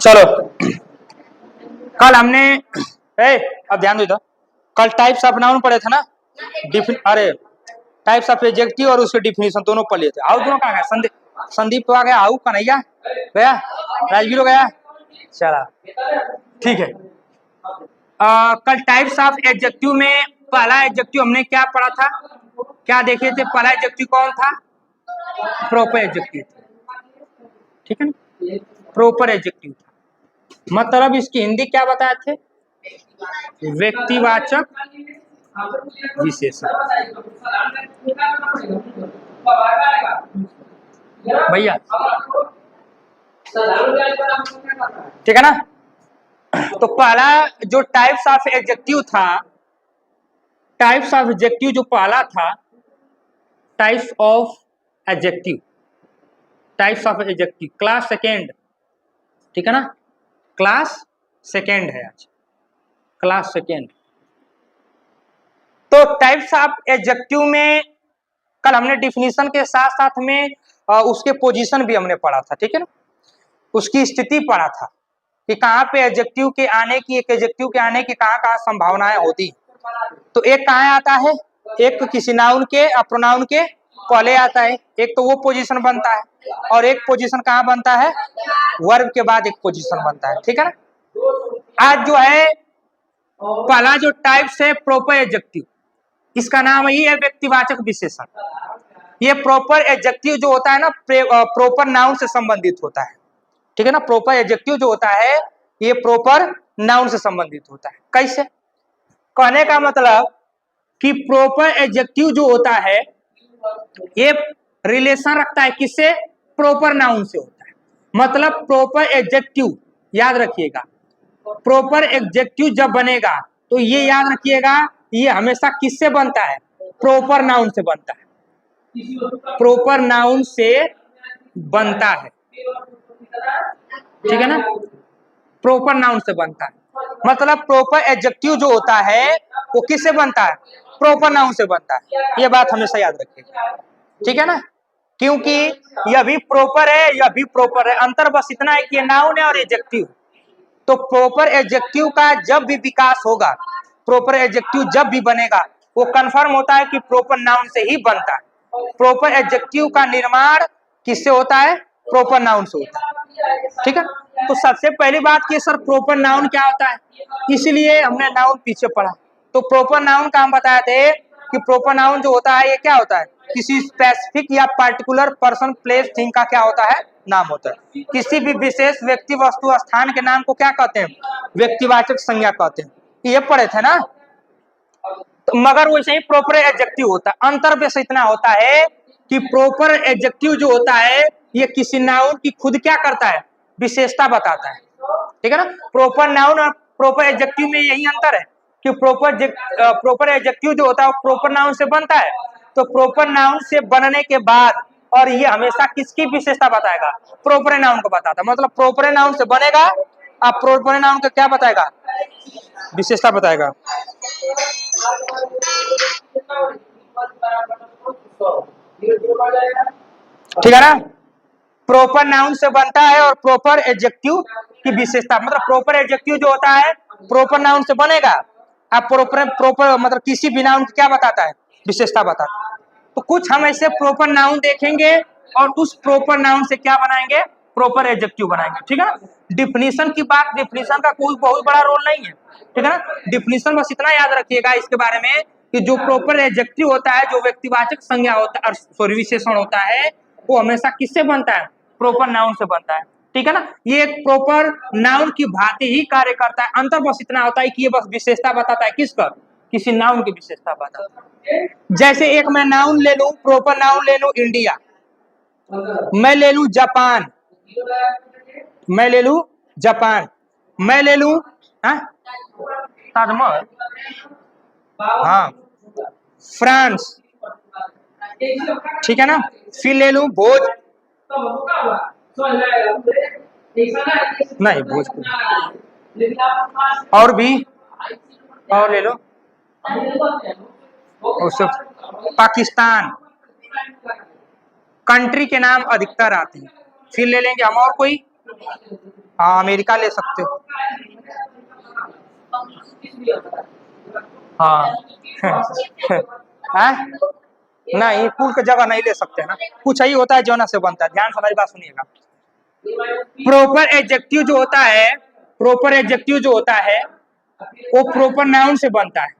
चलो कल हमने अब ध्यान दो इधर, कल टाइप्स ऑफ नाउन पढ़े थे ना, अरे टाइप्स ऑफ एडजेक्टिव और उसके डिफिनीशन दोनों पढ़ लिए थे। आओ दोनों कहाँ गया? संदीप तो आ गया, आओ कन्हैया गया, राजवीर गया, चला ठीक है। कल टाइप्स ऑफ एडजेक्टिव में पहला एडजेक्टिव हमने क्या पढ़ा था, क्या देखे थे? पहला एडजेक्टिव कौन था? प्रॉपर एडजेक्टिव, ठीक है ना, प्रॉपर एडजेक्टिव था। मतलब इसकी हिंदी क्या बताए थे? व्यक्तिवाचक विशेषण। भैया ठीक है ना। तो पहला जो टाइप्स ऑफ एडजेक्टिव था, टाइप्स ऑफ एडजेक्टिव जो पहला था, types of adjective, types of adjective class second, ठीक है ना, क्लास सेकेंड है आज, क्लास सेकेंड। तो टाइप्स ऑफ एडजेक्टिव में कल हमने डिफिनीशन के साथ साथ में उसके पोजीशन भी हमने पढ़ा था, ठीक है ना, उसकी स्थिति पढ़ा था कि कहाँ पे एडजेक्टिव के आने की, एक एडजेक्टिव के आने की कहाँ कहाँ संभावनाएं होती। तो एक कहाँ आता है? एक तो किसी नाउन के प्रोनाउन के पहले आता है, एक तो वो पोजीशन बनता है, और एक पोजीशन कहाँ बनता है? वर्ब के बाद एक पोजीशन बनता है, ठीक है ना। आज जो है पहला जो टाइप्स है प्रॉपर एडजेक्टिव, इसका नाम ही है व्यक्तिवाचक विशेषण। ये प्रॉपर एडजेक्टिव जो होता है ना, प्रॉपर नाउन से संबंधित होता है, ठीक है ना। प्रॉपर एडजेक्टिव जो होता है ये प्रॉपर नाउन से संबंधित होता है। कैसे? कहने का मतलब कि प्रॉपर एडजेक्टिव जो होता है ये रिलेशन रखता है किससे? प्रॉपर नाउन से होता है। मतलब प्रॉपर एडजेक्टिव याद रखिएगा, प्रॉपर एडजेक्टिव जब बनेगा तो ये याद रखिएगा, ये हमेशा किससे बनता है? प्रॉपर नाउन से बनता है, प्रॉपर नाउन से बनता है, ठीक है ना, प्रॉपर नाउन से बनता है। मतलब प्रॉपर एडजेक्टिव जो होता है वो किससे बनता है? प्रॉपर नाउन से बनता है। ये बात हमेशा याद रखिएगा, ठीक है ना, क्योंकि यह भी प्रॉपर है, यह भी प्रॉपर है, अंतर बस इतना है कि ये नाउन है और एडजेक्टिव। तो प्रॉपर एडजेक्टिव का जब भी विकास होगा, प्रॉपर एडजेक्टिव जब भी बनेगा, वो कंफर्म होता है कि प्रॉपर नाउन से ही बनता है। प्रॉपर एडजेक्टिव का निर्माण किससे होता है? प्रॉपर नाउन से होता है, ठीक है। तो सबसे पहली बात कि सर प्रॉपर नाउन क्या होता है, इसलिए हमने नाउन पीछे पढ़ा। तो प्रॉपर नाउन का हम बताए थे कि प्रॉपर नाउन जो होता है ये क्या होता है? किसी स्पेसिफिक या पार्टिकुलर पर्सन, प्लेस, थिंग का क्या होता है? नाम होता है। किसी भी विशेष व्यक्ति, वस्तु, स्थान के नाम को क्या कहते हैं? व्यक्तिवाचक संज्ञा कहते हैं। ये पढ़े थे ना। तो मगर वैसे ही प्रॉपर एडजेक्टिव होता है। अंतर बस इतना होता है कि प्रॉपर एडजेक्टिव जो होता है ये किसी नाउन की खुद क्या करता है? विशेषता बताता है, ठीक है ना। प्रॉपर नाउन और प्रॉपर एडजेक्टिव में यही अंतर है कि प्रॉपर एडजेक्टिव जो होता है वो प्रॉपर नाउन से बनता है। तो प्रॉपर नाउन से बनने के बाद, और ये हमेशा किसकी विशेषता बताएगा? प्रॉपर नाउन को बताता है। मतलब प्रॉपर नाउन से बनेगा, आप प्रॉपर नाउन का क्या बताएगा? विशेषता बताएगा। ठीक है ना, प्रॉपर नाउन से बनता है और प्रॉपर एडजेक्टिव की विशेषता, मतलब प्रॉपर एडजेक्टिव जो होता है प्रॉपर नाउन से बनेगा, आप प्रॉपर मतलब किसी भी नाउन की क्या बताता है? विशेषता बताता है। तो कुछ हम ऐसे प्रॉपर नाउन देखेंगे और उस प्रॉपर नाउन से क्या बनाएंगे? प्रॉपर एडजेक्टिव बनाएंगे, ठीक है ना। डिफिनीशन की बात, डिफिनीशन का कोई बहुत बड़ा रोल नहीं है, ठीक है ना। डिफिनीशन बस इतना याद रखिएगा इसके बारे में कि जो प्रॉपर एडजेक्टिव होता है, जो व्यक्तिवाचक संज्ञा होता है, सॉरी विशेषण होता है, वो हमेशा किससे बनता है? प्रॉपर नाउन से बनता है, ठीक है ना। ये एक प्रॉपर नाउन की भांति ही कार्य करता है। अंतर बस इतना होता है कि ये बस विशेषता बताता है, किसका? किसी नाउन की विशेषता बताता है। जैसे एक मैं नाउन ले लूं, प्रॉपर नाउन ले लूं इंडिया, मैं ले लूं जापान, मैं ले लूं जापान, मैं ले लूं ताजमहल, हाँ फ्रांस, ठीक है ना। फिर ले लूं भोज, नहीं भोजपुर, और भी, और ले लो, और सब पाकिस्तान, कंट्री के नाम अधिकतर आते हैं। फिर ले लेंगे हम और कोई, हाँ अमेरिका ले सकते हो। हाँ हैं? नहीं पुल की जगह नहीं ले सकते ना, कुछ ही होता है जो ना से बनता है। ध्यान से हमारी बात सुनिएगा। प्रॉपर एडजेक्टिव जो होता है, प्रॉपर एडजेक्टिव जो होता है वो प्रॉपर नाउन से बनता है।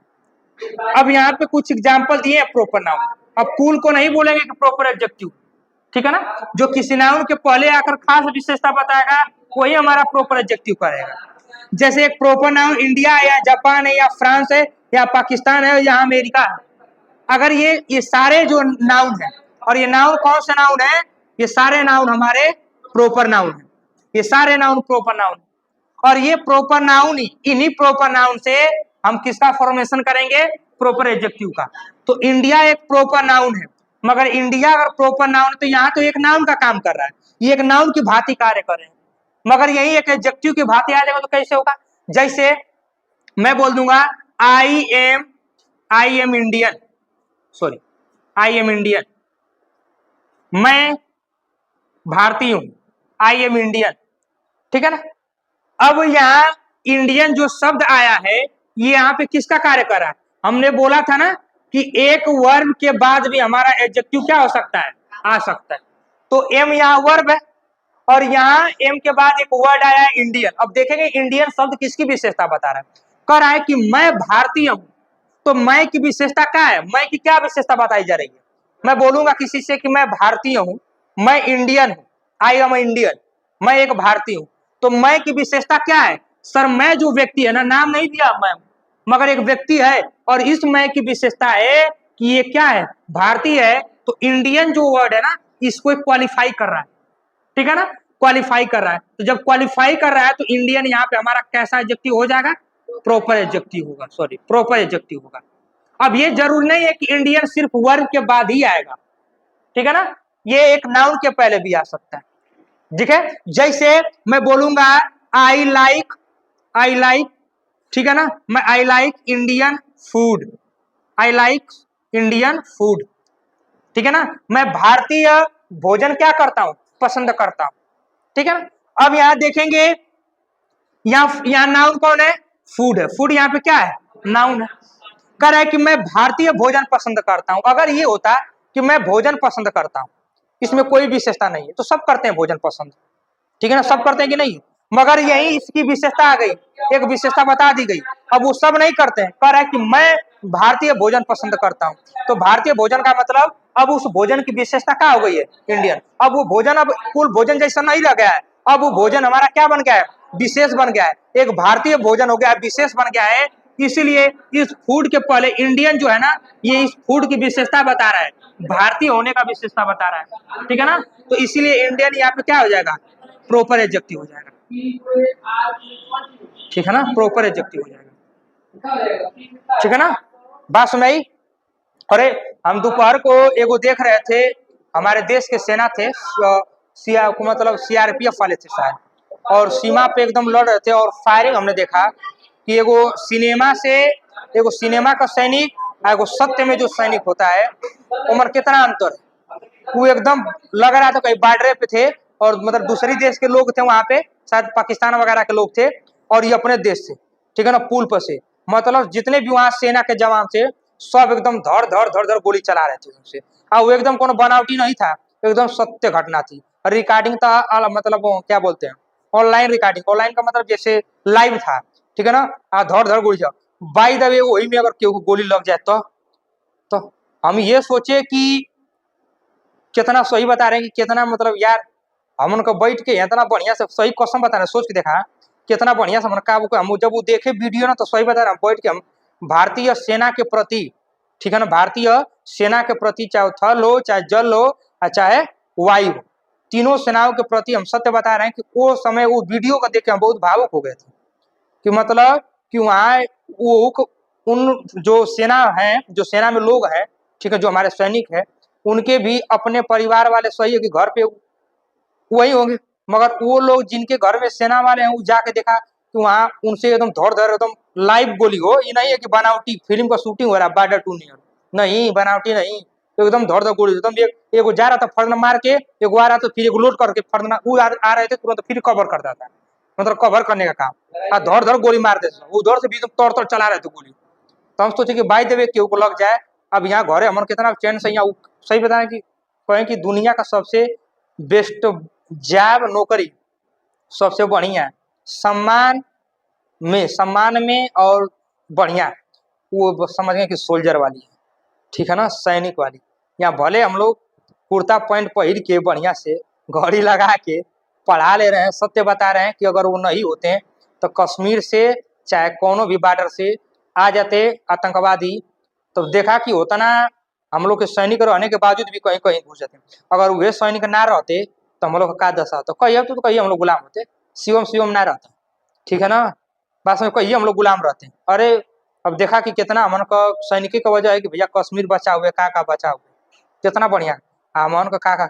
अब यहाँ पे कुछ एग्जांपल दिए हैं प्रॉपर नाउन। अब पुल को नहीं बोलेंगे कि प्रॉपर एडजेक्टिव, ठीक है ना। जो किसी नाउन के पहले आकर खास विशेषता बताएगा वही हमारा प्रॉपर एडजेक्टिव करेगा। जैसे एक प्रॉपर नाउन इंडिया है या जापान है या फ्रांस है या पाकिस्तान है या अमेरिका है। अगर ये सारे जो नाउन है, और ये नाउन कौन से नाउन है, ये सारे नाउन हमारे प्रॉपर नाउन है। ये सारे नाउन प्रॉपर नाउन, और ये प्रॉपर नाउन ही, इन्हीं प्रॉपर नाउन से हम किसका फॉर्मेशन करेंगे, प्रॉपर एडजेक्टिव का। तो इंडिया एक प्रॉपर नाउन है, मगर इंडिया अगर प्रॉपर नाउन तो यहाँ तो एक नाउन का काम कर रहा है, ये एक नाउन की भांति कार्य कर रहे हैं, मगर यही एक एडजेक्टिव की भांति आ जाएगा तो कैसे होगा। जैसे मैं बोल दूंगा I am Indian, sorry I am Indian, मैं भारतीय हूं, आई एम इंडियन, ठीक है ना। अब यहाँ इंडियन जो शब्द आया है ये यहाँ पे किसका कार्य कर रहा है। हमने बोला था ना कि एक वर्ब के बाद भी हमारा एडजेक्टिव क्या हो सकता है, आ सकता है। तो एम यहाँ वर्ब है और यहाँ एम के बाद एक वर्ड आया है इंडियन। अब देखेंगे इंडियन शब्द किसकी विशेषता बता रहा है, कह रहा है कि मैं भारतीय हूं। तो मैं की विशेषता क्या है, मैं की क्या विशेषता बताई जा रही है। मैं बोलूंगा किसी से कि मैं भारतीय हूं, मैं इंडियन हूं, आई एम इंडियन, मैं एक भारतीय हूं। तो मैं की विशेषता क्या है, सर मैं जो व्यक्ति है ना, नाम नहीं दिया मैं, मगर एक व्यक्ति है, और इस मैं की विशेषता है कि ये क्या है, भारतीय है। तो इंडियन जो वर्ड है ना इसको क्वालिफाई कर रहा है, ठीक है ना, क्वालिफाई कर रहा है। तो जब क्वालिफाई कर रहा है तो इंडियन यहाँ पे हमारा कैसा एडजेक्टिव हो जाएगा, प्रॉपर एडजेक्टिव होगा, सॉरी प्रॉपर एडजेक्टिव होगा। अब ये जरूर नहीं है कि इंडियन सिर्फ वर्ब के बाद ही आएगा, ठीक है ना, ये एक नाउन के पहले भी आ सकता है, ठीक है। जैसे मैं बोलूंगा आई लाइक, ठीक है ना, मैं I like Indian food, I like Indian food, ठीक है ना, मैं भारतीय भोजन क्या करता हूं, पसंद करता हूं, ठीक है ना। अब यहां देखेंगे यहाँ नाउन कौन है, फूड है, फूड यहाँ पे क्या है, नाउन है। कह रहा है कि मैं भारतीय भोजन पसंद करता हूं। अगर ये होता कि मैं भोजन पसंद करता हूं, इसमें कोई विशेषता नहीं है, तो सब करते हैं भोजन पसंद, ठीक है ना, सब करते हैं कि नहीं, मगर यही इसकी विशेषता आ गई, एक विशेषता बता दी गई। अब वो सब नहीं करते हैं, कह रहा है कि मैं भारतीय भोजन पसंद करता हूं। तो भारतीय भोजन का मतलब अब उस भोजन की विशेषता क्या हो गई है, इंडियन। अब वो भोजन अब कुल भोजन जैसा नहीं रह गया है, अब वो भोजन हमारा क्या बन गया है, विशेष बन गया है, एक भारतीय भोजन हो गया है, विशेष बन गया है। इसीलिए इस फूड के पहले इंडियन जो है ना, ये इस फूड की विशेषता बता रहा है, भारतीय होने का विशेषता बता रहा है, ठीक है ना। तो इसीलिए इंडियन यहाँ पे क्या हो जाएगा, प्रॉपर एडजेक्टिव हो जाएगा, ठीक है ना, प्रॉपर एडजेक्टिव हो जाएगा, ठीक है ना। बात सुनाई। अरे हम दोपहर को एगो देख रहे थे, हमारे देश के सेना थे, मतलब सीआरपीएफ वाले थे शायद, और सीमा पे एकदम लड़ रहे थे, और फायरिंग हमने देखा कि एगो सिनेमा का सैनिक, एगो सत्य में जो सैनिक होता है, उम्र कितना अंतर है। वो एकदम लग रहा था कहीं बॉर्डर पे थे, और मतलब दूसरी देश के लोग थे वहां पे, शायद पाकिस्तान वगैरह के लोग थे, और ये अपने देश से, ठीक है ना, पुल पर से, मतलब जितने भी वहां सेना के जवान थे सब एकदम धड़ गोली चला रहे थे उनसे। और वो एकदम कोनो बनावटी नहीं था, एकदम सत्य घटना थी। रिकॉर्डिंग था, मतलब क्या बोलते हैं, ऑनलाइन रिकॉर्डिंग, ऑनलाइन का मतलब जैसे लाइव था, ठीक है ना। धड़ गोली चला, बाय द वे वही में अगर केहू को गोली लग जाए तो हम ये सोचे कि कितना सही बता रहे हैं, कि कितना मतलब यार हम उनका बैठ के इतना बढ़िया से सही क्वेश्चन बता रहे हैं, सोच के देखा कितना बढ़िया से हम जब वो देखे वीडियो ना तो सही बता रहे हैं, बैठ के हम भारतीय सेना के प्रति, ठीक है ना, भारतीय सेना के प्रति, चाहे थल हो, चाहे जल हो, चाहे वायु, तीनों सेनाओं के प्रति हम सत्य बता रहे हैं कि वो समय वो वीडियो को देख के हम बहुत भावुक हो गए थे, कि मतलब कि वहाँ वो उन जो सेना है, जो सेना में लोग हैं, ठीक है, जो हमारे सैनिक है, उनके भी अपने परिवार वाले सही है कि घर पे वही होंगे, मगर वो लोग जिनके घर में सेना वाले हैं वो जाके देखा कि वहाँ उनसे एकदम धड़ एकदम लाइव गोली हो। ये नहीं है कि बनावटी फिल्म का शूटिंग हो रहा है बॉर्डर 2 नियर, नहीं बनावटी नहीं, एकदम धड़ गोली, एकदम एक जा रहा था फर्न मार के, एक आ रहा था फिर एक लोड करके फर्न, वो आ रहे थे तुरंत फिर कवर कर देता, मतलब कवर करने का काम। और धड़ धड़ गोली मार देते, वो उधर से भी तोड़ तोड़ चला रहे थे गोली। तो हम सोचे कि बाई देवे केहू को लग जाए। अब यहाँ घरे हमन कितना चैन से यहाँ सही बताएं कि कहें कि दुनिया का सबसे बेस्ट जॉब नौकरी, सबसे बढ़िया सम्मान में और बढ़िया, वो समझ गए कि सोल्जर वाली है, ठीक है ना, सैनिक वाली। यहाँ भले हम लोग कुर्ता पैंट पहन के बढ़िया से घड़ी लगा के पढ़ा ले रहे हैं, सत्य बता रहे हैं कि अगर वो नहीं होते हैं तो कश्मीर से चाहे कोनो भी बॉर्डर से आ जाते आतंकवादी, तो देखा कि होता ना, हम लोग के सैनिक रहने के बावजूद भी कहीं कहीं घुस जाते। अगर वे सैनिक ना रहते तो हम लोग का दशा होता, कहिए तो कहिए हम लोग गुलाम होते, शिवम शिवम ना रहता, ठीक है ना, बस में कहिए हम लोग गुलाम रहते हैं। अरे अब देखा कि कितना हमन का सैनिक की वजह है कि भैया कश्मीर बचा हुए, का बचा हुए, कितना बढ़िया हमन का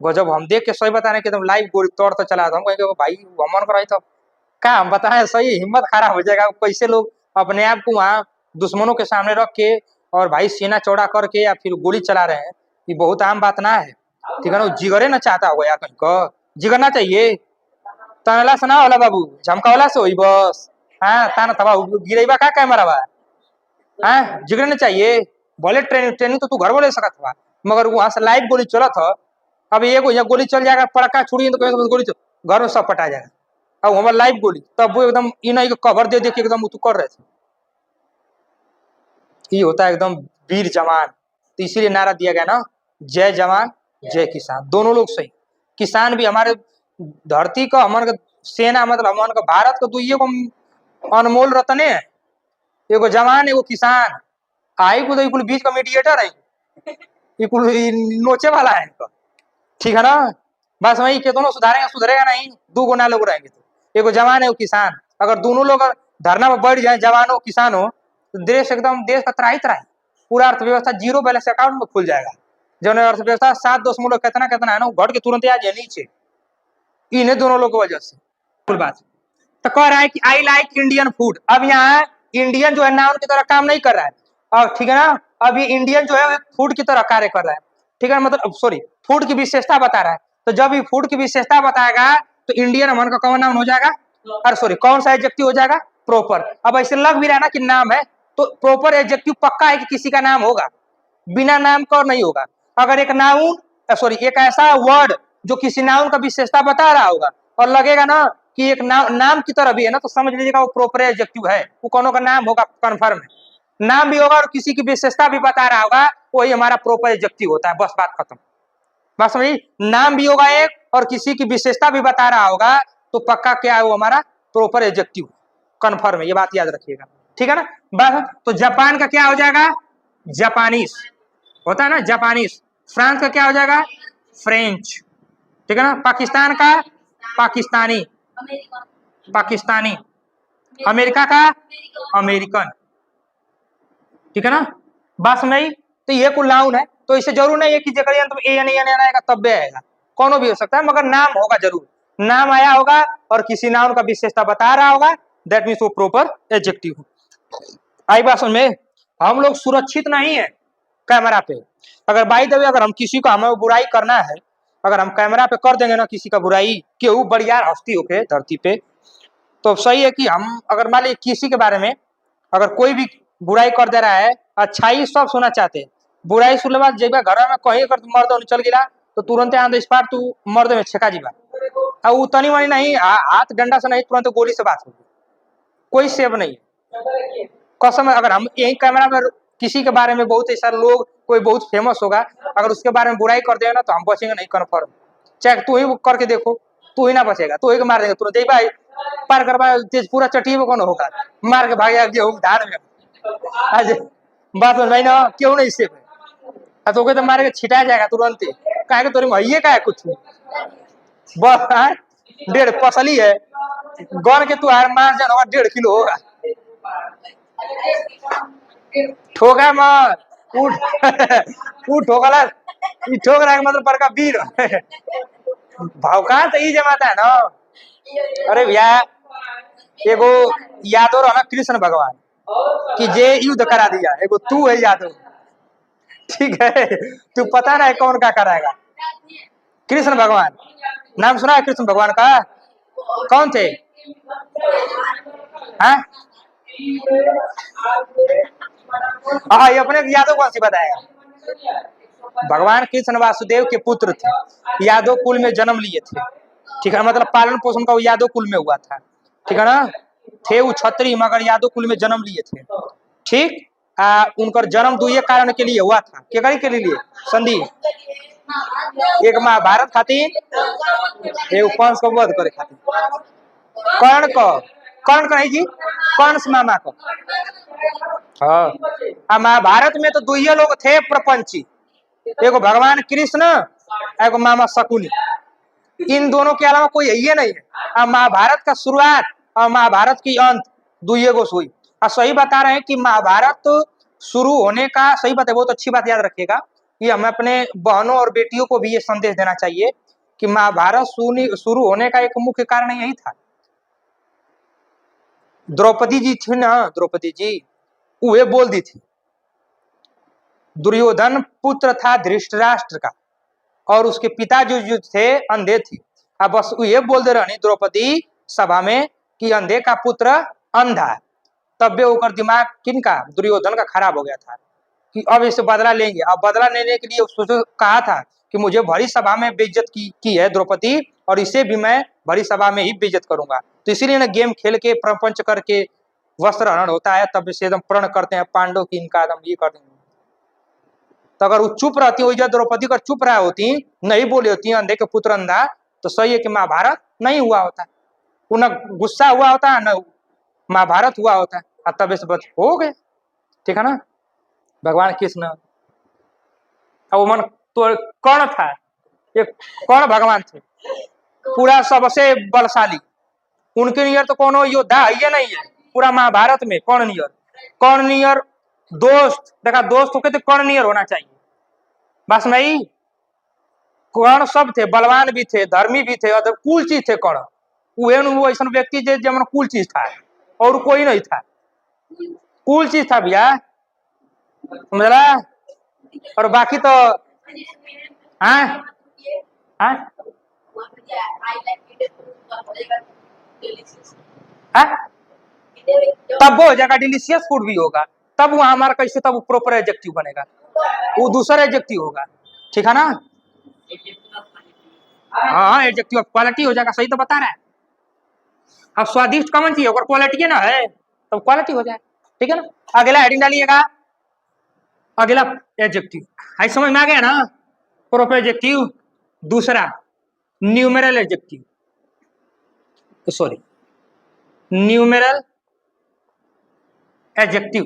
गजब। हम देख के सही बता रहे हैं कि एकदम लाइव गोली तोड़ तो चला था, हम कहेंगे भाई हमन को रही तो क्या हम बताएं, सही हिम्मत खराब हो जाएगा। कैसे लोग अपने आप को वहाँ दुश्मनों के सामने रख के और भाई सीना चौड़ा करके या फिर गोली चला रहे हैं, ये बहुत आम बात ना है, ठीक है ना। जिगरे ना चाहता होगा यार, कहीं को जिगर ना चाहिए, तनला से ना होला बाबू, झमकावला से होई बस। हाँ ताना तबा गिरेबा का कैमरा बा, हाँ जिगरे ना चाहिए। बोले ट्रेनिंग ट्रेनिंग तो तू घर में ले सकत बा, मगर वहां से लाइव गोली चलत है। अब एगो यहाँ गोली चल जाएगा, पड़का छुड़ी तो कहीं गोली घर में सब पटा जाएगा। अब हमारे लाइव गोली तब वो एकदम इन कवर दे के एकदम तू कर रहे थे, ये होता है एकदम वीर जवान। तो इसीलिए नारा दिया गया ना, जय जवान जय किसान, दोनों लोग सही। किसान भी हमारे धरती का, हमारे सेना मतलब हमारे का भारत का दुइये को अनमोल रत्ने है, एगो जवान एगो किसान। आई कुल बीच का मीडिएटर है, नोचे वाला है इनका, ठीक है ना। बस वही के दोनों सुधारेंगे, सुधरेगा नहीं, दो गुना लोग रहेंगे तो एगो जवान है वो किसान। अगर दोनों लोग धरना में बढ़ जाए, जवान हो किसान हो, तो देश एकदम देश का त्राही त्राही, पूरा अर्थव्यवस्था जीरो बैलेंस अकाउंट में खुल जाएगा। जो अर्थव्यवस्था 7.0 कितना कितना है ना, वो घट के तुरंत आ जाए नीचे, इन्हें दोनों लोगों की वजह से। कुल बात तो कह रहा है कि आई लाइक इंडियन फूड। अब यहाँ इंडियन जो है नाउन की तरह काम नहीं कर रहा है, और ठीक है ना, अब ये इंडियन जो है फूड की तरह कार्य कर रहा है, ठीक है, मतलब सॉरी फूड की विशेषता बता रहा है। तो जब ये फूड की विशेषता बताएगा तो इंडियन मन का कौन नाउन हो जाएगा, अरे सॉरी कौन सा एडजेक्टिव हो जाएगा, प्रॉपर। अब ऐसे लग भी रहा है ना कि नाम है, तो प्रॉपर एडजेक्टिव पक्का है कि किसी का नाम होगा, बिना नाम का और नहीं होगा। अगर एक नाउन सॉरी एक ऐसा वर्ड जो किसी नाउन का विशेषता बता रहा होगा और लगेगा ना कि एक नाम की तरह भी है ना, तो समझ लीजिएगा वो प्रॉपर एडजेक्टिव है, वो कोनो का नाम होगा, कन्फर्म है। नाम भी होगा और किसी की विशेषता भी बता रहा होगा, वही हमारा प्रॉपर एडजेक्टिव होता है, बस बात खत्म। बात समझिए, नाम भी होगा एक और किसी की विशेषता भी बता रहा होगा, तो पक्का क्या है, वो हमारा प्रॉपर एडजेक्टिव कन्फर्म है, ये बात याद रखिएगा, ठीक है ना। बस तो जापान का क्या हो जाएगा, जापानीज होता है ना, जापानीज। फ्रांस का क्या हो जाएगा, फ्रेंच, ठीक है ना। पाकिस्तान का पाकिस्तानी, पाकिस्तानी। अमेरिका का अमेरिकन, ठीक है ना। बात समझ, तो ये कुल नाउन है। तो इसे जरूर नहीं है कि जगह अंत में ए एन आएगा तब भी आएगा, कोनो भी हो सकता है, मगर नाम होगा जरूर, नाम आया होगा और किसी नाउन का विशेषता बता रहा होगा, दैट मीन्स वो प्रॉपर एडजेक्टिव। आई बात समझ में। हम लोग सुरक्षित नहीं है कैमरा पे। अगर बाई द वे अगर हम किसी को हमें बुराई करना है, अगर हम कैमरा पे कर देंगे ना किसी का बुराई, केहू बढ़िया हस्ती होके धरती पे, तो सही है कि हम अगर मान लीजिए किसी के बारे में अगर कोई भी बुराई कर दे रहा है, अच्छाई सब सुनना चाहते हैं, बुराई सुनने बाद जब घर में कहीं अगर मर्द चल गिरा तो तुरंत ऑन द स्पॉट तू मर्द में छेका जीवा, और उतनी मनी नहीं, हाथ डंडा से नहीं, तुरंत गोली से बात होगी, कोई सेव नहीं है कसम। अगर हम यही कैमरा में किसी के बारे में बहुत ऐसा लोग, कोई बहुत फेमस होगा, अगर उसके बारे में बुराई कर देगा ना, तो हम बचेंगे नहीं कन्फर्म। चाहे तू ही करके देखो, तू ही ना बचेगा, तू ही को मार देगा तुरंत, भाई पार करवा तेज पूरा चटी में कौन होगा, मार के भाग गेहूं धान में। आज बात भाई ना क्यों नहीं सेफ है, तो तो मार के छिटा जाएगा तुरंत ही, कहे तोरी महिए का है कुछ बस। 1.5 पसली है गन के, तू हार मार जान होगा 1.5 किलो होगा, ठोका मत उठ ठोकला, ठोक रहा है मतलब बड़का वीर भावका तो ई जमाता है ना। अरे भैया एगो यादव रहा कृष्ण भगवान कि जे युद्ध करा दिया, एगो तू है यादव, ठीक है, तू पता ना है कौन क्या कराएगा। कृष्ण भगवान नाम सुना है कृष्ण भगवान का, कौन थे, हाँ हाँ, ये अपने यादव कौन सी बताएगा। भगवान कृष्ण वासुदेव के पुत्र थे, यादव कुल में जन्म लिए थे, ठीक है, मतलब पालन पोषण का वो यादव कुल में हुआ था, ठीक है ना। थे वो क्षत्रिय मगर यादव कुल में जन्म लिए थे, ठीक। उनका जन्म दुए कारण के लिए हुआ था, क्या के लिए संधि, एक महाभारत खातिर, एक कंस को वध करे खातिर, कर्ण को, कर्ण का नहीं जी, कंस मामा को। हाँ, महाभारत में तो दुइये लोग थे प्रपंची, एगो भगवान कृष्ण, एगो मामा शकुनी, इन दोनों के अलावा कोई है नहीं है। महाभारत का शुरुआत और महाभारत की अंत दुइये गो हुई। और सही बता रहे हैं कि महाभारत शुरू होने का, सही बात है, बहुत अच्छी बात याद रखिएगा, कि हमें अपने बहनों और बेटियों को भी ये संदेश देना चाहिए कि महाभारत शुरू होने का एक मुख्य कारण यही था। द्रौपदी जी थी ना, द्रौपदी जी वे बोल दी थी, दुर्योधन पुत्र था धृतराष्ट्र का और उसके पिता जो थे अंधे थे। अब बस ये बोल दे रही द्रौपदी सभा में कि अंधे का पुत्र अंधा है, तब भी ओकर दिमाग किनका, दुर्योधन का खराब हो गया था कि अब इसे बदला लेंगे। अब बदला लेने के लिए उसने कहा था कि मुझे भरी सभा में बेइज्जत की है द्रौपदी, और इसे भी मैं भरी सभा में ही बेइज्जत करूंगा। तो इसीलिए ना गेम खेल के प्रपंच करके वस्त्र हरण होता है, तब से एकदम प्रण करते हैं पांडव की इनका एकदम ये कर देंगे। तो अगर वो चुप रहती हुई जब द्रौपदी का चुप रहा होती, नहीं बोली होती अंधे के पुत्र अंधा, तो सही है कि महाभारत नहीं हुआ होता, न गुस्सा हुआ होता, न महाभारत हुआ होता, तब इस बात हो गए, ठीक है ना। भगवान कृष्ण अब मन तो कर्ण था, एक कर्ण भगवान थे, पूरा सबसे बलशाली, उनके नियर तो कोनो योद्धा है नहीं है पूरा महाभारत में। कर्ण नियर दोस्त देखा, दोस्त होके तो कर्ण नियर होना चाहिए, बस नहीं। कर्ण सब थे, बलवान भी थे, धर्मी भी थे, और कुल चीज थे कर्ण। वो ऐसा व्यक्ति जब कुल चीज था और कोई नहीं था, कुल चीज था भैया, समझला। और बाकी तो हाँ हाँ तब वो हो जाएगा, डिलीशियस फूड भी होगा, तब वो हमारा कैसे, तब प्रॉपर एडजेक्टिव बनेगा, वो दूसरा एडजेक्टिव होगा, ठीक है ना। हाँ, एडजेक्टिव ऑफ क्वालिटी हो जाएगा, सही तो बता रहा है। अब स्वादिष्ट कौन चाहिए, अगर क्वालिटी ना है तो क्वालिटी हो जाए, ठीक है ना। अगला हेडिंग डालिएगा, अगला एडजेक्टिव है, समझ में आ गया ना। प्रॉपर एडजेक्टिव, दूसरा numeral adjective, sorry numeral adjective,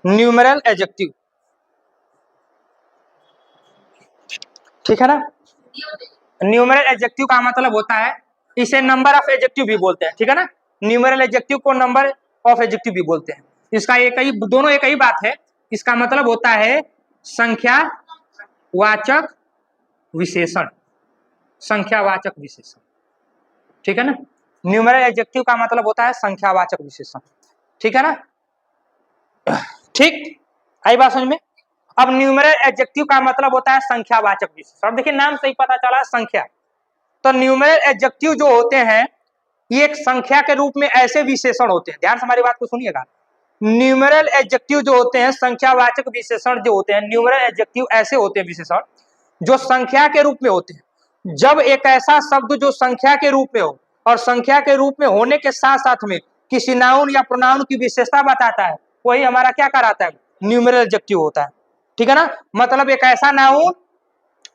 numeral adjective, ठीक है ना। न्यूमेरल एडजेक्टिव का मतलब होता है, इसे नंबर ऑफ एडजेक्टिव भी बोलते हैं, ठीक है ना। न्यूमेरल एडजेक्टिव को नंबर ऑफ एडजेक्टिव भी बोलते हैं। इसका एक ही, दोनों एक ही बात है। इसका मतलब होता है संख्या वाचक विशेषण, संख्यावाचक विशेषण, ठीक है ना। न्यूमेरल एडजेक्टिव का मतलब होता है संख्यावाचक विशेषण, ठीक है ना। ठीक, आई बात समझ में। अब न्यूमेरल एडजेक्टिव का मतलब होता है संख्यावाचक विशेषण। देखिए नाम से ही पता चला संख्या, तो न्यूमेरल एडजेक्टिव जो होते हैं ये एक संख्या के रूप में ऐसे विशेषण होते हैं, ध्यान से हमारी बात को सुनिएगा। न्यूमेरल एडजेक्टिव जो होते हैं, संख्यावाचक विशेषण जो होते हैं, न्यूमेरल एडजेक्टिव ऐसे होते हैं विशेषण जो संख्या के रूप में होते हैं। जब एक ऐसा शब्द जो संख्या के रूप में हो और संख्या के रूप में होने के साथ साथ में किसी नाउन या प्रोनाउन की विशेषता बताता है, वही हमारा क्या कहलाता है, न्यूमेरल एडजेक्टिव होता है, ठीक है ना। मतलब एक ऐसा नाउन,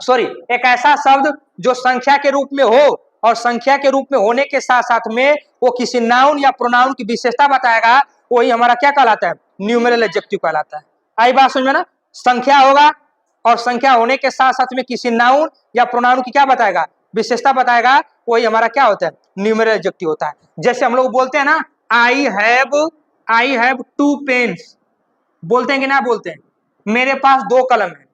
सॉरी एक ऐसा शब्द जो संख्या के रूप में हो और संख्या के रूप में होने के साथ साथ में वो किसी नाउन या प्रोनाउन की विशेषता बताएगा, वही हमारा क्या कहलाता है, न्यूमेरल एडजेक्टिव कहलाता है। आई बात समझ में ना। संख्या होगा और संख्या होने के साथ साथ में किसी नाउन या प्रोनाउन की क्या बताएगा, विशेषता बताएगा, वही हमारा क्या होता है, न्यूमेरल एडजेक्टिव होता है। जैसे हम लोग बोलते हैं ना, आई हैव 2 पेन्स, बोलते हैं कि ना बोलते हैं, मेरे पास 2 कलम है,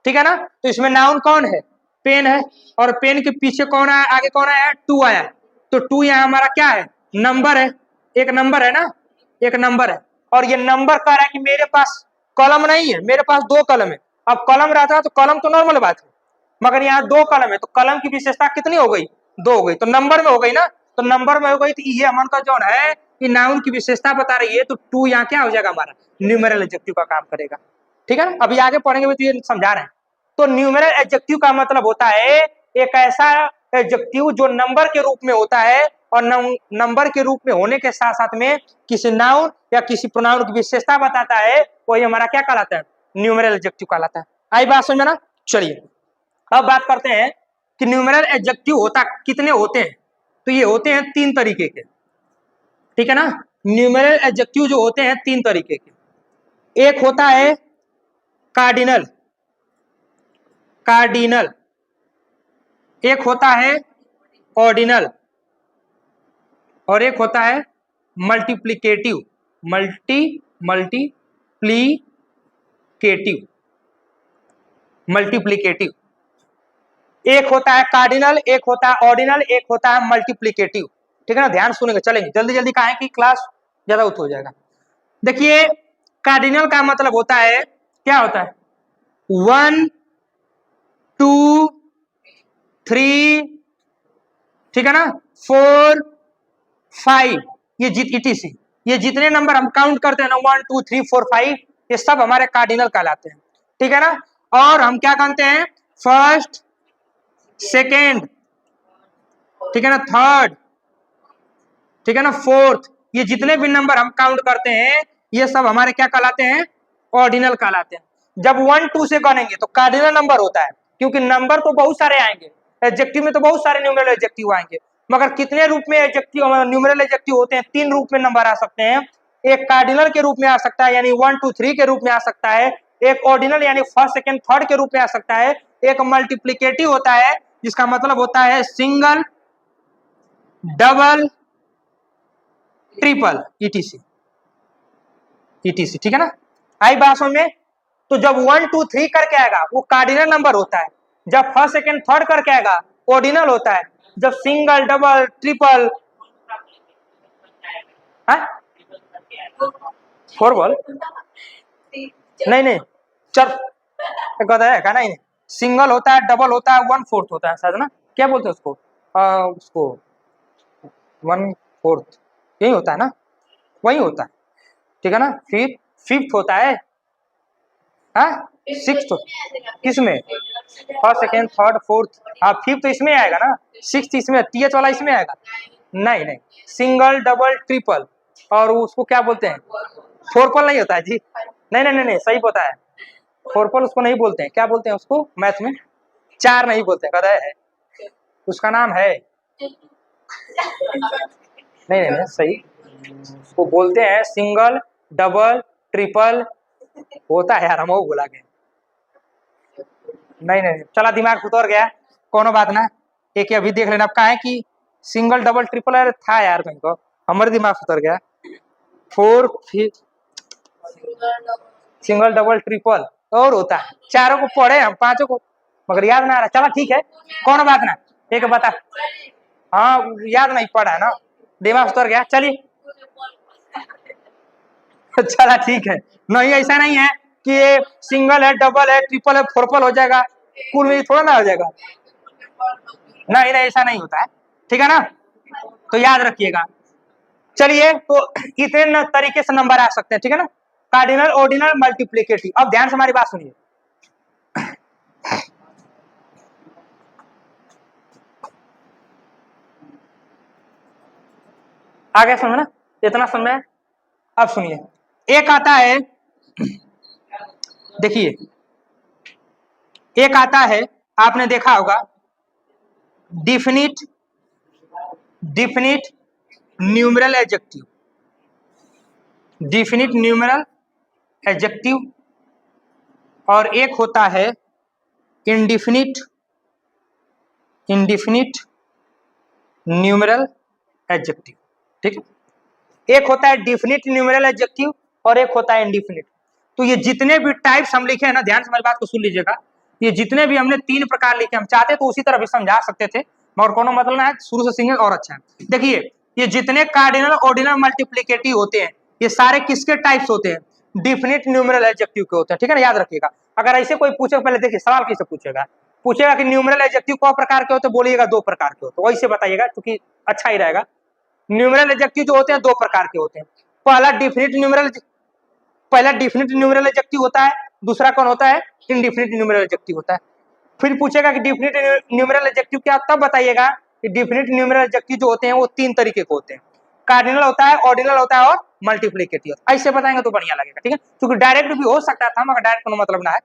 ठीक है ना। तो इसमें नाउन कौन है, पेन है, और पेन के पीछे कौन आया, आगे कौन आया, 2 आया, तो 2 यहाँ हमारा क्या है, नंबर है, एक नंबर है ना, एक नंबर है। और ये नंबर कह रहा है कि मेरे पास कलम नहीं है, मेरे पास 2 कलम है। अब कलम रहता है तो कलम तो नॉर्मल बात है, मगर यहाँ 2 कलम है, तो कलम की विशेषता कितनी हो गई? 2 हो गई। तो नंबर में हो गई ना, तो नंबर में हो गई, तो ये हमन का जो है कि नाउन की विशेषता बता रही है, तो 2 यहाँ क्या हो जाएगा हमारा? न्यूमेरल एडजेक्टिव का काम करेगा। ठीक है ना, अभी आगे पढ़ेंगे तो ये समझा रहे हैं। तो न्यूमेरल एडजेक्टिव का मतलब होता है एक ऐसा एडजेक्टिव जो नंबर के रूप में होता है, और नंबर के रूप में होने के साथ साथ में किसी नाउन या किसी प्रोनाउन की विशेषता बताता है, वही हमारा क्या कहलाता है? न्यूमेरल एडजेक्टिव कहलाता है। आई बात समझ में ना? चलिए अब बात करते हैं कि न्यूमेरल एडजेक्टिव होता कितने होते हैं। तो ये होते हैं 3 तरीके के। ठीक है ना, न्यूमेरल एडजेक्टिव जो होते हैं 3 तरीके के। एक होता है कार्डिनल, कार्डिनल, एक होता है ऑर्डिनल, और एक होता है मल्टीप्लिकेटिव, मल्टीप्लिकेटिव। एक होता है कार्डिनल, एक होता है ऑर्डिनल, एक होता है मल्टीप्लिकेटिव। ठीक है ना, ध्यान सुनेंगे, चलेंगे जल्दी जल्दी, कहा है कि क्लास ज्यादा हो जाएगा। देखिए कार्डिनल का मतलब होता है, क्या होता है? 1 2 3, ठीक है ना, 4 5, ये ETC, ये जितने नंबर हम काउंट करते हैं ना 1 2 3 4 5, ये सब हमारे कार्डिनल कहलाते हैं। ठीक है ना, और हम क्या कहते हैं? फर्स्ट, सेकेंड, ठीक है ना, थर्ड, ठीक है ना, फोर्थ, ये जितने भी नंबर हम काउंट करते हैं ये सब हमारे क्या कहलाते हैं? ऑर्डिनल कहलाते हैं। जब 1 2 से गनेंगे तो कार्डिनल नंबर होता है, क्योंकि नंबर तो बहुत सारे आएंगे, एडजेक्टिव में तो बहुत सारे न्यूमेरल एडजेक्टिव आएंगे, मगर कितने रूप में एडजेक्टिव न्यूमेरल एडजेक्टिव होते हैं? 3 रूप में नंबर आ सकते हैं। एक कार्डिनल के रूप में आ सकता है, यानी 1 2 3 के रूप में आ सकता है। एक ऑर्डिनल यानी फर्स्ट सेकेंड थर्ड के रूप में आ सकता है। एक मल्टीप्लिकेटिव होता है, जिसका मतलब होता है सिंगल, डबल, ट्रिपल, ETC, ठीक है ना। आई बात समझ में? तो जब 1 2 3 करके आएगा वो कार्डिनल नंबर होता है, जब फर्स्ट सेकेंड थर्ड करके आएगा ऑर्डिनल होता है, जब single, double, triple, four ball नहीं नहीं, चल गधा है का नहीं, सिंगल होता है, डबल होता है, 1/4 होता है शायद ना, क्या बोलते हैं उसको? उसको 1/4 यही होता है ना, वही होता है। ठीक है ना, फिर फिफ्थ होता है, सिक्स्थ किसमें? फर्स्ट सेकेंड थर्ड फोर्थ, हाँ फिफ्थ तो इसमें आएगा ना, सिक्स्थ इसमें, TH वाला इसमें आएगा। नहीं नहीं, सिंगल, डबल, ट्रिपल, और उसको क्या बोलते हैं? फोरपल नहीं होता है जी, नहीं नहीं नहीं, सही पता है, फोरपल उसको नहीं बोलते हैं, क्या बोलते हैं उसको मैथ में? 4 नहीं बोलते हैं, है उसका नाम है, नहीं नहीं नहीं सही, उसको बोलते हैं सिंगल, डबल, ट्रिपल होता है यार, हम वो बोला के नहीं नहीं, चला दिमाग उतर गया, कोनो बात ना, एक अभी देख लेना। अब कहा है कि सिंगल, डबल, ट्रिपल, अरे था यार कहीं को, हमारे दिमाग उतर गया। 4 सिंगल, डबल, ट्रिपल और होता है, 4 को पढ़े हम, 5 को मगर याद ना आ रहा। चला ठीक है, कौन बात ना, एक बता, हाँ याद नहीं पड़ा है ना, दिमाग उतर गया। चलिए चला ठीक है, नहीं ऐसा नहीं है कि ये सिंगल है, डबल है, ट्रिपल है, फोरपल हो जाएगा, कुल में थोड़ा ना हो जाएगा, नहीं नहीं ऐसा नहीं होता है। ठीक है ना, तो याद रखिएगा। चलिए, तो इतने तरीके से नंबर आ सकते हैं। ठीक है ना, कार्डिनल, ऑर्डिनल, मल्टीप्लिकेटिव। अब ध्यान से हमारी बात सुनिए, आगे समझ ना, इतना समझ। अब सुनिए, एक आता है, देखिए एक आता है, आपने देखा होगा, definite, numeral adjective, definite numeral adjective, और एक होता है इंडिफिनिट न्यूमेरल एडजेक्टिव। ठीक है, एक होता है डिफिनिट न्यूमेरल एडजेक्टिव और एक होता है इंडिफिनिट। तो ये जितने भी टाइप्स हम लिखे हैं ना, ध्यान से हमारी बात को सुन लीजिएगा, ये जितने भी हमने 3 प्रकार लिखे, हम चाहते तो उसी तरह भी समझा सकते थे, मगर कोनो मतलब ना है, शुरू से सिंगल और अच्छा है। देखिए, ये जितने कार्डिनल, ऑर्डिनल, मल्टीप्लिकेटिव होते हैं, ये सारे किसके टाइप्स होते हैं? डिफिनिट न्यूमेरल एडजेक्टिव के होते हैं। ठीक है ना, याद रखिएगा। अगर ऐसे कोई पूछे, पहले देखिए सवाल कैसे पूछेगा, पूछेगा कि न्यूमेरल एडजेक्टिव कौ प्रकार के होते, बोलिएगा 2 प्रकार के होते, वैसे बताइएगा क्योंकि अच्छा ही रहेगा। न्यूमेरल एडजेक्टिव जो होते हैं 2 प्रकार के होते हैं। पहला डिफिनिट न्यूमेरल एडजेक्टिव होता है, दूसरा कौन होता है, इनडिफिनिट न्यूमेरल एडजेक्टिव होता है। फिर पूछेगा कि डिफिनिट न्यूमेरल एडजेक्टिव क्या, तब बताइएगा कि डिफिनिट न्यूमेरल एडजेक्टिव जो होते हैं वो 3 तरीके के होते हैं, कार्डिनल होता है, ऑर्डिनल होता है और मल्टीप्लिकेटिव होता है। ऐसे बताएंगे तो बढ़िया लगेगा, ठीक है, क्योंकि डायरेक्ट भी हो सकता था मगर डायरेक्ट कोनो मतलब ना है।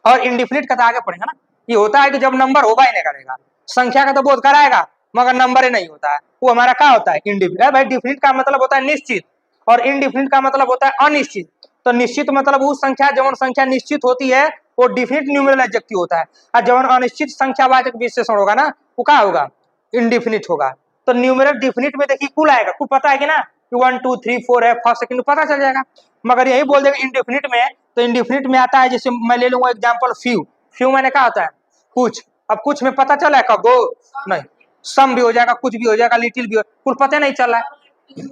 और इंडिफिनिट का तो आगे पढ़ेगा ना, ये होता है कि जब नंबर होगा ही नहीं करेगा, संख्या का तो बोध कराएगा मगर नंबर ही नहीं होता है, वो हमारा क्या होता है, इंडिफिनिट। भाई डिफिनिट का मतलब होता है निश्चित और इनडिफिनिट का मतलब होता है अनिश्चित। तो निश्चित मतलब उस संख्या, जब संख्या निश्चित होती है वो डिफिनिट न्यूमेरल एडजेक्टिव होता है, और जब अनिश्चित संख्यावाचक विशेषण होगा ना वो क्या होगा, इनडिफिनिट होगा। तो न्यूमेरल डिफिनिट में देखिए कुल आएगा, कुल पता है कि ना, 1 2 3 4 है, फर्स्ट सेकंड पता चल जाएगा। मगर यही बोल देगा इनडिफिनिट में, तो इनडिफिनिट में आता है, जैसे मैं ले लूंगा एग्जांपल फ्यू मैंने कहा होता है कुछ। अब कुछ में पता चला है कब गो नहीं, सम भी हो जाएगा, कुछ भी हो जाएगा, लिटिल भी हो, कुल पता नहीं चल रहा है।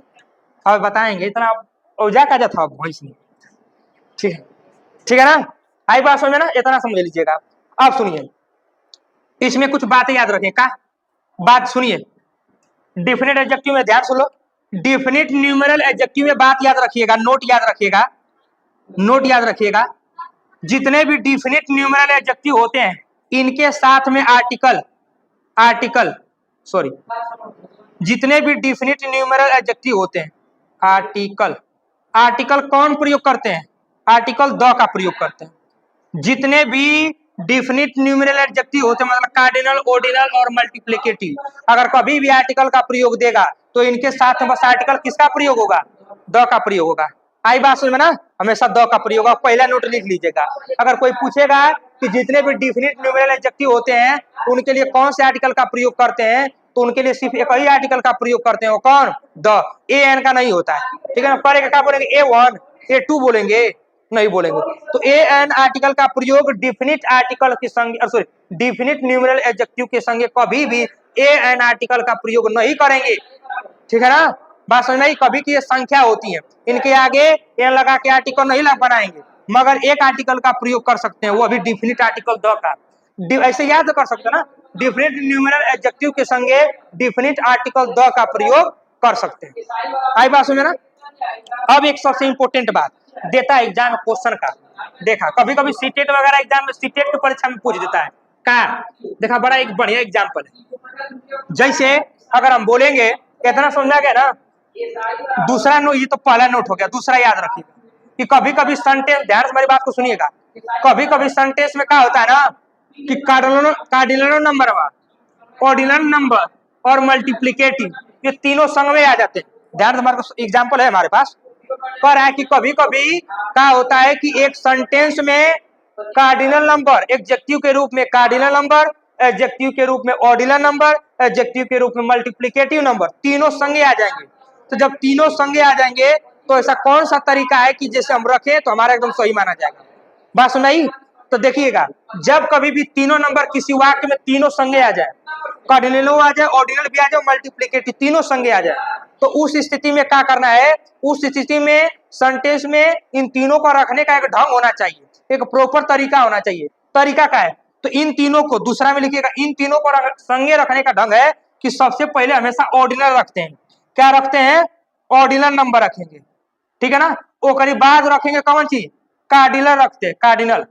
अब बताएंगे इतना औजा का जा था भैंस में, ठीक है ना, आई बात समझ में ना, इतना समझ लीजिएगा। अब सुनिए, इसमें कुछ बातें याद रखें, का बात सुनिए, डिफिनिट एडजेक्टिव में ध्यान सुन लो, डिफिनिट न्यूमेरल एडजेक्टिव में बात याद रखिएगा, नोट याद रखिएगा, जितने भी डिफिनिट न्यूमेरल एडजेक्टिव होते हैं इनके साथ में जितने भी डिफिनिट न्यूमेरल एडजेक्टिव होते हैं, आर्टिकल कौन प्रयोग करते हैं, आर्टिकल द का प्रयोग करते हैं। जितने भी डिफिनिट न्यूमेरल एडजेक्टिव होते हैं, मतलब कार्डिनल, ऑर्डिनल और मल्टीप्लिकेटिव, अगर कभी भी आर्टिकल का प्रयोग देगा तो इनके साथ में बस आर्टिकल किसका प्रयोग होगा, द का प्रयोग होगा। आई बात समझ में ना, हमेशा द का प्रयोग होगा, पहला नोट लिख लीजिएगा। अगर कोई पूछेगा कि जितने भी डिफिनिट न्यूमेरल एडजेक्टिव होते हैं उनके लिए कौन से आर्टिकल का प्रयोग करते हैं, तो उनके लिए सिर्फ एक ही आर्टिकल का प्रयोग करते हैं, वो कौन, द, ए एन का नहीं होता है, ठीक है ना। पर क्या बोलेंगे, A1 A2 बोलेंगे, नहीं बोलेंगे। तो ए एन आर्टिकल का प्रयोग डिफिनिट आर्टिकल के संगे, सॉरी डिफिनिट न्यूमेरल एडजेक्टिव के संगे कभी भी ए एन आर्टिकल का प्रयोग नहीं करेंगे, ठीक है ना। बात समझ में, कभी की ये संख्या होती है, इनके आगे एन लगा के आर्टिकल नहीं बनाएंगे, मगर एक आर्टिकल का प्रयोग कर सकते हैं, वो अभी डिफिनिट आर्टिकल द का। ऐसे याद कर सकते हैं ना, डिफिनिट न्यूमेरल एडजेक्टिव के संगे डिफिनिट आर्टिकल द का प्रयोग कर सकते हैं। आई बात समझ में ना। अब एक सबसे इंपोर्टेंट बात देता है एग्जाम क्वेश्चन का, देखा कभी कभी सीटेट वगैरह एग्जाम में, सीटेट की परीक्षा में पूछ देता है का, देखा बड़ा एक बढ़िया एग्जाम्पल है। जैसे अगर हम बोलेंगे, इतना समझा गया ना, दूसरा नोट, ये तो पहला नोट हो गया, दूसरा याद रखिएगा कि कभी कभी सेंटेंस, ध्यान से मेरी बात को सुनिएगा, कभी कभी सेंटेंस में क्या होता है ना कि कार्डिनल नंबर, ऑर्डिनल नंबर और मल्टीप्लिकेटिव, ये तीनों संग में आ जाते हैं। ध्यान से, हमारे एग्जाम्पल है हमारे पास, पर है कि कभी कभी क्या होता है कि एक सेंटेंस में कार्डिनल नंबर एडजेक्टिव के रूप में, कार्डिनल नंबर एडजेक्टिव के रूप में, ऑर्डिनल नंबर एडजेक्टिव के रूप में, मल्टीप्लिकेटिव नंबर, तीनों संगे आ जाएंगे। तो जब तीनों संगे आ जाएंगे तो ऐसा कौन सा तरीका है कि जैसे हम रखें तो हमारा एकदम सही माना जाएगा। बात सुनाई, तो देखिएगा, जब कभी भी तीनों नंबर किसी वाक्य में तीनों संगे आ जाए, कार्डिनल आ जाए, ऑर्डिनल भी आ जाए, मल्टीप्लिकेटिव तीनों संगे आ जाए, तो उस स्थिति में क्या करना है, उस स्थिति में सेंटेंस में इन तीनों को रखने का एक ढंग होना चाहिए, एक प्रॉपर तरीका होना चाहिए। तरीका क्या है, तो इन तीनों को, दूसरा में लिखिएगा, इन तीनों को संगे रखने का ढंग है कि सबसे पहले हमेशा ऑर्डिनल रखते हैं। क्या रखते हैं, ऑर्डिनल नंबर रखेंगे, ठीक है ना। वो करीब बाद रखेंगे कौन चीज, कार्डिनल रखते हैं, कार्डिनल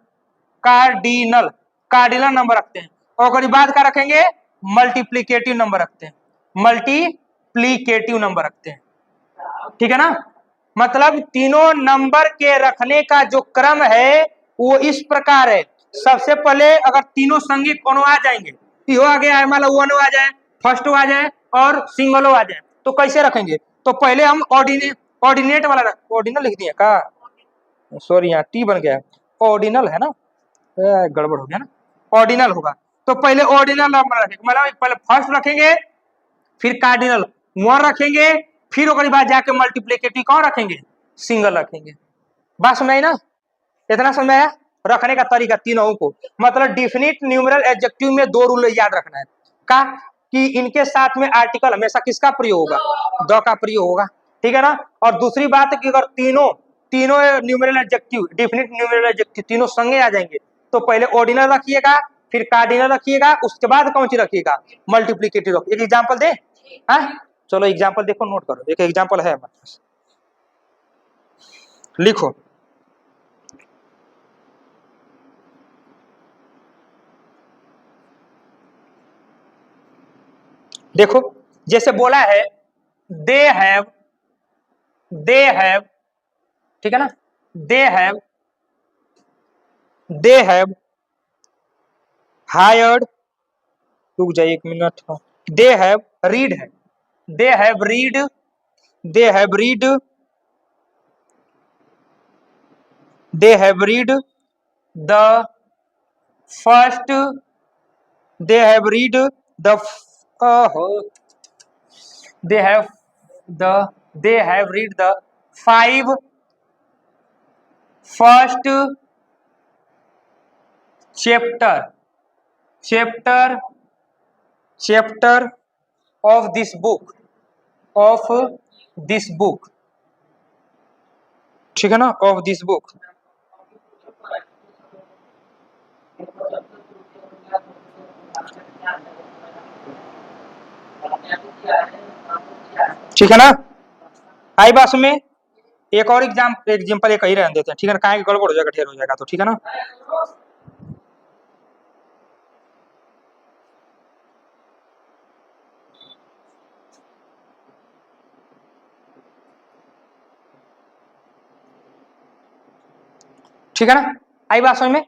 नंबर रखते हैं। और करीब बाद का रखेंगे, मल्टीप्लिकेटिव नंबर रखते हैं, मल्टीप्लिकेटिव नंबर रखते हैं, ठीक है ना। मतलब तीनों नंबर के रखने का जो क्रम है वो इस प्रकार है, सबसे पहले अगर तीनों संगी कोनो आ जाएंगे, यो आ गया, मान लो 1 आ जाए, फर्स्ट आ जाए और सिंगल आ जाए, तो कैसे रखेंगे, तो पहले हम ऑर्डिनेट वाला ऑर्डिनल लिख दिए का, सॉरी यहाँ टी बन गया, ऑर्डिनल है ना, गड़बड़ हो गया ना, ऑर्डिनल होगा। तो पहले ऑर्डिनल नंबर रखेंगे, मतलब पहले फर्स्ट रखेंगे, फिर कार्डिनल 1 रखेंगे, फिर उसके बाद जाके मल्टीप्लिकेटिव कौन रखेंगे, सिंगल रखेंगे। बात समझ ना, इतना समझ आया, रखने का तरीका तीनों को। मतलब डिफिनिट न्यूमेरल एडजेक्टिव में 2 रूल याद रखना है, का कि इनके साथ में आर्टिकल हमेशा किसका प्रयोग होगा, द का प्रयोग होगा, ठीक है ना। और दूसरी बात है कि अगर तीनों numeral adjective, definite numeral adjective तीनों संगे आ जाएंगे, तो पहले ऑर्डिनल रखिएगा, फिर कार्डिनल रखिएगा, उसके बाद कौन सी रखिएगा, मल्टीप्लीकेटिव रखिए। एक एग्जाम्पल दे, हाँ चलो एग्जाम्पल देखो, नोट करो, एक एग्जाम्पल है हमारे पास, लिखो। देखो जैसे बोला है दे हैव, ठीक है ना, दे हैव हायर्ड, रुक जाइए एक मिनट, दे हैव रीड है, they have read the first, they have read the they have read the 5 first chapter of this book, ठीक है ना, of this book। ठीक है ना, आई बात में। एक और एग्जाम्पल एक ही रहने देते हैं, ठीक है ना, कहीं गड़बड़ हो जाएगा, ढेर हो जाएगा, तो ठीक है ना। ठीक है ना, आई बात समझ में।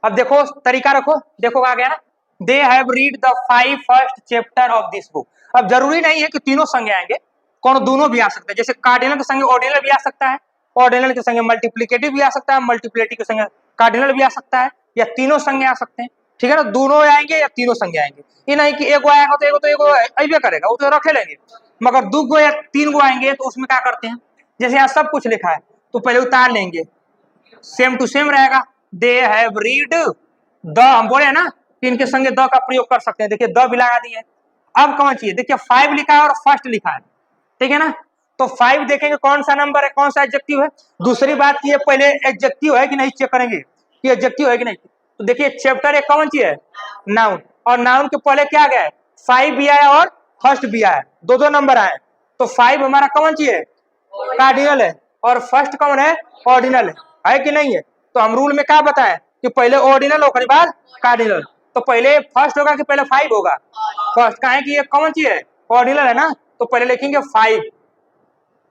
अब देखो तरीका रखो, देखो आ गया ना, they have read the 5 first chapter of this book. अब जरूरी नहीं है कि तीनों संज्ञा आएंगे, कौन दोनों भी आ सकते हैं, जैसे कार्डिनल के संगे ऑर्डिनल भी आ सकता है, ऑर्डिनल के संगे मल्टीप्लिकेटिव भी आ सकता है, मल्टीप्लिकेटिव के संगे कार्डिनल भी आ सकता है, या तीनों संज्ञा आ सकते हैं, ठीक है ना, दोनों आएंगे या तीनों संज्ञा आएंगे। ये नहीं कि एगो आएगा तो एगो अबे करेगा, वो तो रखे लेंगे, मगर 2 गो या 3 गो आएंगे तो उसमें क्या करते हैं, जैसे यहाँ सब कुछ लिखा है तो पहले उतार लेंगे, सेम टू सेम रहेगा। दे हैव रीड द, हम बोले ना इनके संगे द का प्रयोग कर सकते हैं, देखिए द भी लगा दिए। अब कौन चाहिए, देखिए 5 लिखा है और फर्स्ट लिखा है, ठीक है ना, तो 5 देखेंगे कौन सा नंबर है, कौन सा एडजेक्टिव है। दूसरी बात ये पहले एडजेक्टिव है कि नहीं चेक करेंगे कि एडजेक्टिव है कि नहीं। तो देखिए चैप्टर एक कौन सी है, नाउन, और नाउन के पहले क्या गया है, 5 भी आया और फर्स्ट भी आया, दो नंबर आए, तो 5 हमारा कौन सी है, कार्डिनल है, और फर्स्ट कौन है, ऑर्डिनल है कि नहीं है। तो हम रूल में क्या बताएं कि पहले ऑर्डिनल होकर बाद कार्डिनल, तो पहले फर्स्ट होगा कि पहले 5 होगा, फर्स्ट का है कि ये कौन सी है, ऑर्डिनल है ना, तो पहले लिखेंगे 5,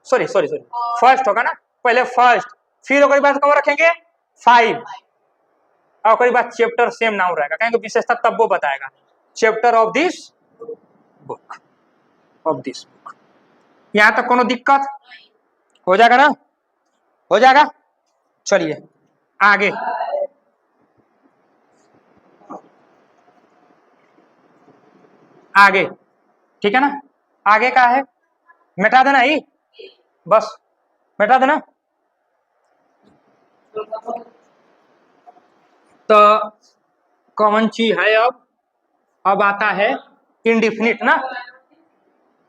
सॉरी फर्स्ट होगा ना, पहले फर्स्ट, फिर ओकर बाद कौन रखेंगे 5, और ओकर बाद चैप्टर सेम नाउन रहेगा, कहेंगे विशेषता तब वो बताएगा, चैप्टर ऑफ दिस बुक, यहाँ तक कोनो दिक्कत हो जाएगा ना, हो जाएगा। चलिए आगे, ठीक है ना, आगे का है, मिटा देना ही, बस मिटा देना। तो कौन सी है, अब आता है इंडिफिनिट ना,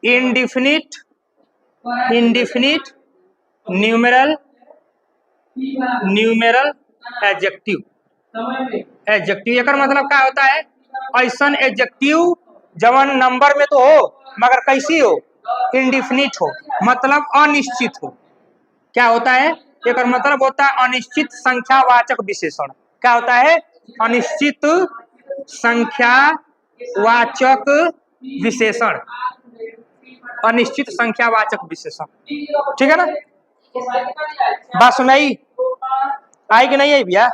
इंडिफिनिट न्यूमेरल एडजेक्टिव एकर मतलब क्या होता है, ऐसा एडजेक्टिव जवन नंबर में तो हो मगर कैसी हो, इंडिफिनिट हो, मतलब अनिश्चित हो। क्या होता है, एक मतलब होता है अनिश्चित संख्यावाचक विशेषण। क्या होता है, अनिश्चित संख्यावाचक विशेषण, अनिश्चित संख्यावाचक विशेषण, ठीक है ना। बात सुनाई आई कि नहीं आई भैया,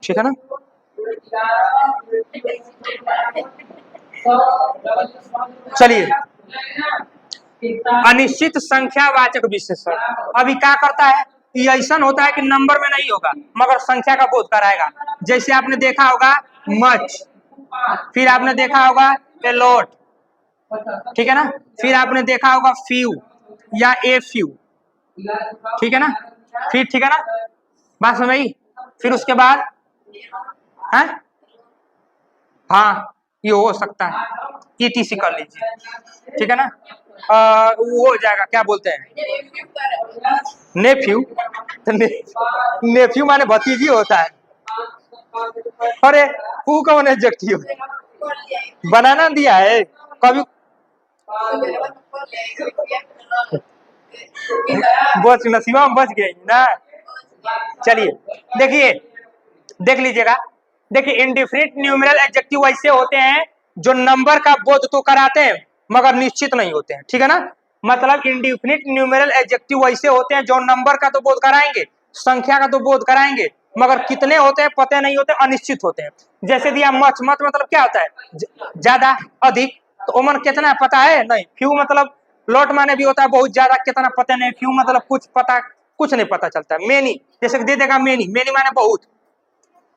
ठीक है ना। चलिए, अनिश्चित संख्यावाचक विशेषण अभी क्या करता है, ये ऐसा होता है कि नंबर में नहीं होगा मगर संख्या का बोध कराएगा। जैसे आपने देखा होगा मच, फिर आपने देखा होगा ए लॉट, ठीक है ना, फिर आपने देखा होगा फ्यू या ए फ्यू, ठीक है ना, फिर ठीक है ना, बात समझ आई। फिर उसके बाद है, हाँ ये हो सकता है, ETC कर लीजिए, ठीक है ना, वो हो जाएगा, क्या बोलते हैं नेफ्यू, नेफ्यू माने भतीजी होता है, अरे हु कौन एडजेक्टिव? बनाना दिया है कभी? बच नसीबा में बच गई ना। चलिए देखिए, देख लीजिएगा। देखिए इंडिफिनिट न्यूमेरल एडजेक्टिव ऐसे होते हैं जो नंबर का बोध तो कराते हैं मगर निश्चित नहीं होते हैं, ठीक है ना। मतलब इंडिफिनिट न्यूमेरल एडजेक्टिव ऐसे होते हैं जो नंबर का तो बोध कराएंगे, संख्या का तो बोध कराएंगे, मगर कितने होते हैं पता नहीं होते, अनिश्चित होते हैं। जैसे दिया मच, मत मतलब क्या होता है? ज्यादा, अधिक। तो ओमन कितना पता है? नहीं। फ्यू मतलब लॉट माने भी होता है बहुत ज्यादा, कितना पता नहीं। फ्यू मतलब कुछ नहीं पता चलता है। मेनी जैसे दे देगा, मेनी, मेनी माने बहुत,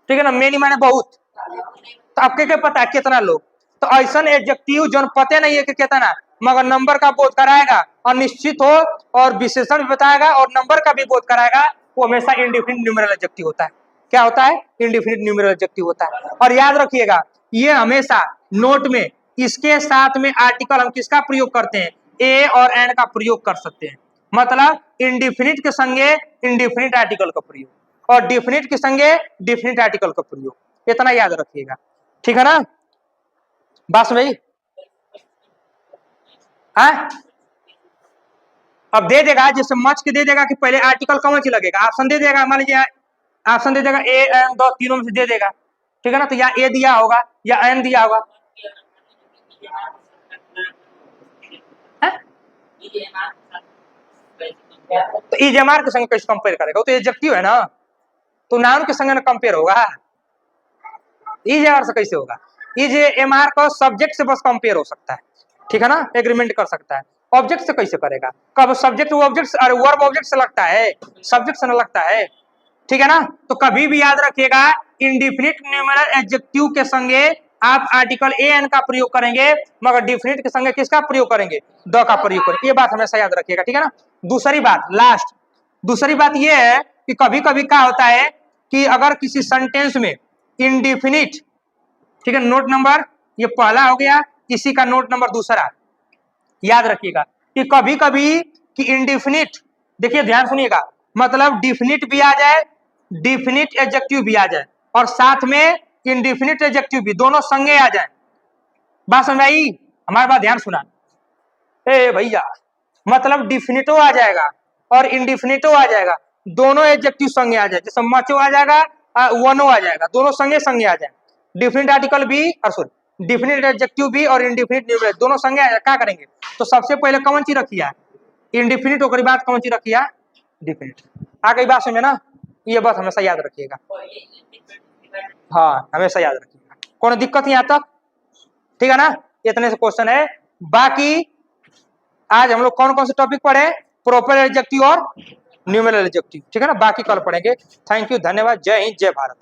ठीक है ना। मेनी माने बहुत, तो आपके क्या पता है कितना लोग? तो ऐसा एडजेक्टिव जो पते नहीं है कि कितना, मगर नंबर का बोध कराएगा और निश्चित हो और विशेषण भी बताएगा और नंबर का भी बोध कराएगा, वो हमेशा इंडिफिनिट न्यूमेरल एडजेक्टिव होता है। क्या होता है? इंडिफिनिट न्यूमेरल एडजेक्टिव होता है। और याद रखिएगा, ये हमेशा नोट में इसके साथ में आर्टिकल हम किसका प्रयोग करते हैं? ए और एन का प्रयोग कर सकते हैं। मतलब इंडिफिनिट के संगे इंडिफिनिट आर्टिकल का प्रयोग और डिफिनिट के संगे डिफिनिट आर्टिकल का प्रयोग, इतना याद रखिएगा, ठीक है ना। बस भाई हाँ, अब दे देगा जैसे मच के दे देगा कि पहले आर्टिकल कौन सी लगेगा, ऑप्शन दे देगा। मान लीजिए ऑप्शन दे देगा ए एन, दो तीनों में से दे देगा, ठीक है ना। तो या ए दिया होगा या एन दिया होगा। तो ईजेमार के संग कैसे कंपेयर करेगा? वो तो एडजेक्टिव है ना, तो नाउन के संग कंपेयर होगा। ईजेआर से कैसे होगा? ईजेएमआर का सब्जेक्ट से बस कंपेयर हो सकता है, ठीक है ना, एग्रीमेंट कर सकता है। ऑब्जेक्ट से कैसे करेगा? कब सब्जेक्ट ऑब्जेक्ट, अरे वर्ब ऑब्जेक्ट से लगता है, सब्जेक्ट से न लगता है, ठीक है ना। तो कभी भी याद रखिएगा, इंडिफिनिट न्यूमेरल एडजेक्टिव के संगे आप आर्टिकल ए एन का प्रयोग करेंगे, मगर डिफिनिट के संगे किसका प्रयोग करेंगे? द का प्रयोग करेंगे। ये बात हमेशा याद रखिएगा, ठीक है ना। दूसरी बात, लास्ट दूसरी बात यह है कि कभी कभी क्या होता है कि अगर किसी सेंटेंस में इंडिफिनिट, ठीक है, नोट नंबर ये पहला हो गया, इसी का नोट नंबर दूसरा, याद रखिएगा कि कभी कभी कि इंडिफिनिट, देखिए ध्यान सुनिएगा, मतलब डिफिनिट भी आ जाए, डिफिनिट एडजेक्टिव भी आ जाए और साथ में इंडिफिनिट एडजेक्टिव भी, दोनों संगे आ जाए। बात समझ आई? हमारी बात ध्यान सुना ए भैया, मतलब डिफिनिटो आ जाएगा और इंडिफिनिटो आ जाएगा, दोनों एडजेक्टिव संगे आ जाए। जैसे मचो आ जाएगा, वनो आ जाएगा, दोनों संगे संगे आ जाए। डिफिनिट आर्टिकल भी और सॉरी डिफिनिट एडजेक्टिव भी और इंडिफिनिट न्यूमेरल दोनों संगे आ जाए। क्या करेंगे? तो सबसे पहले कौन सी रखिया? इंडिफिनिट होकर बात कौन सी रखिया? डिफिनिट। आ गई बात समझे ना। ये बात हमेशा याद रखिएगा, हाँ हमेशा याद रखिएगा। कोई दिक्कत यहाँ तक? ठीक है ना। इतने से क्वेश्चन है। बाकी आज हम लोग कौन कौन से टॉपिक पढ़े? प्रॉपर एडजेक्टिव और न्यूमेरल एडजेक्टिव, ठीक है ना। बाकी कल पढ़ेंगे। थैंक यू, धन्यवाद। जय हिंद, जय भारत।